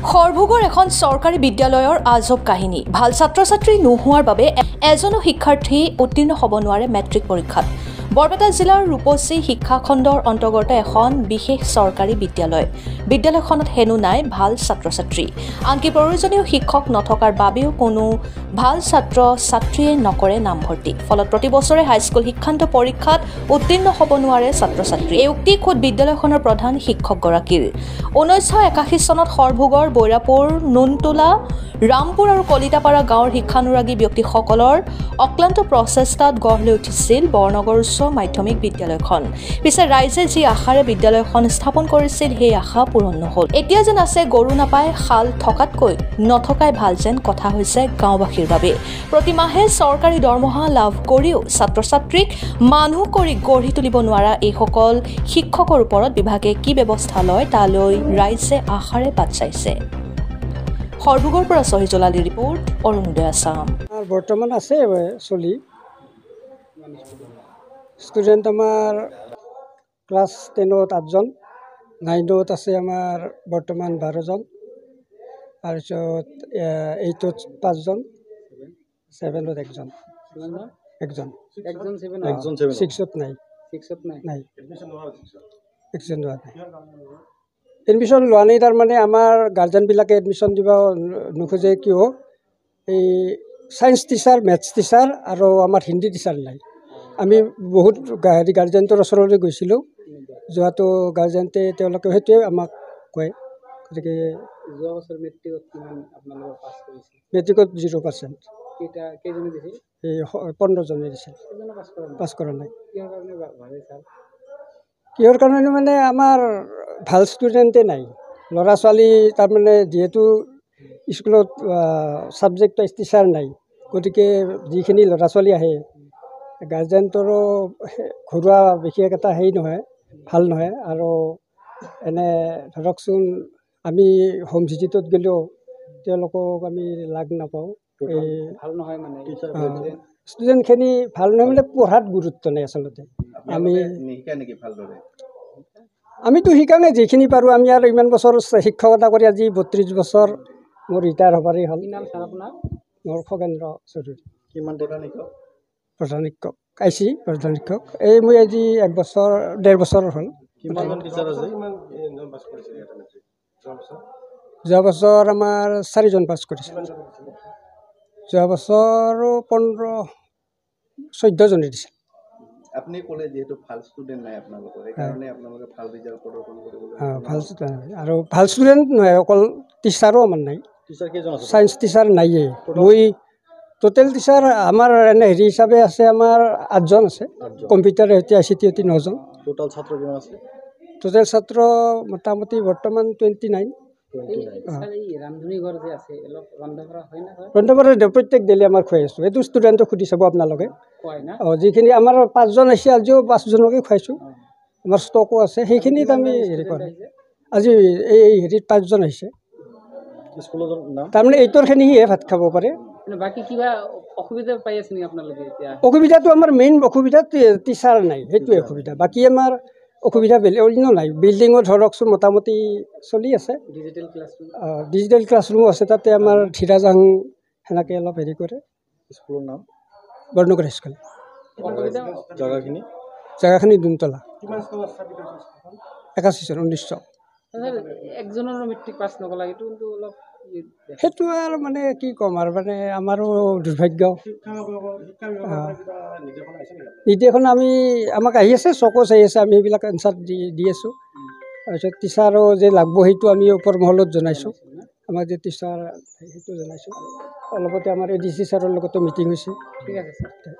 খৰভোগৰ এখন চৰকাৰী বিদ্যালয়ৰ আজব কাহিনী। ভাল ছাত্ৰ-ছাত্ৰী নোহোৱাৰ বাবে এজনো শিক্ষাৰ্থী উত্তীৰ্ণ হ'ব নোৱাৰে মেট্ৰিক পৰীক্ষাত। বৰপেটা জিলাৰ ৰূপসী শিক্ষাখণ্ডৰ অন্তৰ্গত এখন বিশেষ চৰকাৰী বিদ্যালয়। বিদ্যালয়খনত হেনো নাই ভাল ছাত্ৰ-ছাত্ৰী। আনকি প্ৰয়োজনীয় শিক্ষক নথকাৰ বাবেও কোনো ভাল ছাত্ৰ-ছাত্ৰীয়ে নকৰে নামভৰ্তি। ফলত প্ৰতি বছৰে হাইস্কুল শিক্ষান্ত পৰীক্ষাত উত্তীৰ্ণ হ'ব নোৱাৰে ছাত্ৰ-ছাত্ৰী। এই উক্তি খোদ বিদ্যালয়খনৰ প্ৰধান শিক্ষকগৰাকীৰ। 1981 চনত খৰভোগৰ বৈৰাপুৰ, নুনতোলা, ৰামপুৰ আৰু কলিতাপাৰা গাঁৱৰ শিক্ষানুৰাগী ব্যক্তিসকলৰ অক্লান্ত প্ৰচেষ্টাত গঢ় লৈ উঠিছিল বৰনগৰ উচ্চ মাধ্যমিক বিদ্যালয়খন। পিছে ৰাইজে যি আশাৰে বিদ্যালয়খন স্থাপন কৰিছিল সেই আশা পূৰণ নহ'ল। এতিয়া যেন আছে গৰু নাপায় শাল থকাতকৈ নথকাই ভাল যেন কথা হৈছে গাঁওবাসীৰ বাবে। প্ৰতি মাহে চৰকাৰী দৰমহা লাভ কৰিও ছাত্ৰ-ছাত্ৰীক মানুহ কৰি গঢ়ি তুলিব নোৱাৰা এইসকল শিক্ষকৰ ওপৰত বিভাগে কি ব্যৱস্থা লয় তালৈ ৰাইজে আশাৰে বাট চাইছে। খৰভোগৰ পৰা সহিজুল আলীৰ ৰিপৰ্ট, অৰুণোদয় আছাম। বৰ্তমান আছে চলি ষ্টুডেণ্ট আমাৰ ক্লাছ 10ত 8জন, 9ত আছে আমাৰ বৰ্তমান 12জন, তাৰপিছত 8ত 5জন, 7ত 1জন, 6ত নাই। এডমিশ্যন লোৱা নাই। তাৰমানে আমাৰ গাৰ্জেনবিলাকে এডমিশ্যন দিব নোখোজে। কিয়? এই ছায়েন্স টিচাৰ, মেথছ টিচাৰ আৰু আমাৰ হিন্দী টিচাৰ নাই। আমি বহুত গাৰ্জেণ্টৰ ওচৰলৈ গৈছিলোঁ। যোৱাটো গাৰ্জেণ্টে তেওঁলোকে সেইটোৱে আমাক কয়। গতিকে যোৱা বছৰ মেট্ৰিকত কিমান আপোনালোকে পাছ কৰিছিল? মেট্ৰিকত 0%। কেইজনে দিছিল? এই 15জনে দিছিল। পাছ কৰা নাই। কিহৰ কাৰণে ভাবে ছাৰ? কিহৰ কাৰণে মানে আমাৰ ভাল ষ্টুডেণ্টে নাই। ল'ৰা ছোৱালী তাৰমানে যিহেতু স্কুলত ছাবজেক্ট ৱাইজ টিচাৰ নাই, গতিকে যিখিনি ল'ৰা ছোৱালী আহে গাৰ্জেণ্টৰো ঘৰুৱা বিশেষ এটা হেৰি নহয়, ভাল নহয়। আৰু এনে ধৰকচোন আমি হোম ভিজিটত গ'লেও তেওঁলোকক আমি লাগ নাপাওঁ। এই ভাল নহয় মানে ষ্টুডেণ্টখিনি ভাল নহয় মানে পঢ়াত গুৰুত্ব নাই আচলতে। আমিতো শিকানে যিখিনি পাৰোঁ। আমি আৰু ইমান বছৰ শিক্ষকতা কৰি আজি 32 বছৰ মোৰ ৰিটায়াৰ হ'বাৰেই হ'ল। কি নাম ছাৰ আপোনাৰ? মোৰ খগেন্দ্ৰ চৌধুৰী। কিমান প্ৰধান শিক্ষক? প্ৰধান শিক্ষক আইচি প্ৰধান শিক্ষক। এই মই আজি 1.5 বছৰ হ'ল। কিমানজন টিচাৰ আছে? যোৱা বছৰ আমাৰ 4জন পাছ কৰিছে। যোৱা বছৰো 14জনে দিছে। আপুনি ক'লে যিহেতু ভাল ষ্টুডেণ্ট নাই আপোনালোকৰ, সেইকাৰণে আপোনালোকে ভাল ৰিজাল্ট প্ৰদৰ্শন কৰিবলৈ ভাল আৰু ভাল ষ্টুডেণ্ট নহয়, অকল টিচাৰো আমাৰ নাই। টিচাৰ কেইজন আছে? ছায়েন্স টিচাৰ নাইয়ে। মই টোটেল টিচাৰ আমাৰ এনে হেৰি হিচাপে আছে আমাৰ 8জন আছে। কম্পিউটাৰ সৈতে ICT 9জন। টোটেল ছাত্ৰ কিমান আছে? টোটেল ছাত্ৰ মোটামুটি বৰ্তমান 29। ৰন্ধা-বঢ়া প্ৰত্যেক ডেইলি আমাৰ খুৱাই আছোঁ। এইটো ষ্টুডেণ্টক সুধি চাব আপোনালোকে। যিখিনি আমাৰ 5জন আহিছে, আজিও 5জনকে খুৱাইছোঁ। আমাৰ ষ্টকো আছে, সেইখিনিত আমি হেৰি কৰোঁ। আজি এই হেৰিত 5জন আহিছে। তাৰমানে 8ৰখিনিহে ভাত খাব পাৰে। বাকী কিবা অসুবিধা পাই আছে নেকি আপোনালোকে এতিয়া? অসুবিধাটো আমাৰ মেইন অসুবিধা টিচাৰ নাই, সেইটোৱে অসুবিধা। বাকী আমাৰ অসুবিধা বেলেগ অন্য নাই। বিল্ডিঙত ধৰকচোন মোটামুটি চলি আছে। ডিজিটেল ক্লাছৰুমো আছে। তাতে আমাৰ ধীৰাজাং সেনেকৈ অলপ হেৰি কৰে। স্কুলৰ নাম বৰনগৰ হাইস্কুল। জেগাখিনি দুনতলা। 81 চন 1900। একজনৰ মেট্ৰিক পাছ নকলা, এইটো কিন্তু অলপ সেইটো আৰু মানে কি ক'ম আৰু মানে আমাৰো দুৰ্ভাগ্য। নিৰ্দেশনা আমাক আহি আছে, চকো চাই আছে। আমি সেইবিলাক এনচাৰ দি আছোঁ। তাৰপিছত টিচাৰো যে লাগব সেইটো আমি ওপৰ মহলত জনাইছোঁ। আমাক যে টিচাৰ সেইটো জনাইছোঁ। অলপতে আমাৰ ADC ছাৰৰ লগতো মিটিং হৈছে। ঠিক আছে ছাৰ।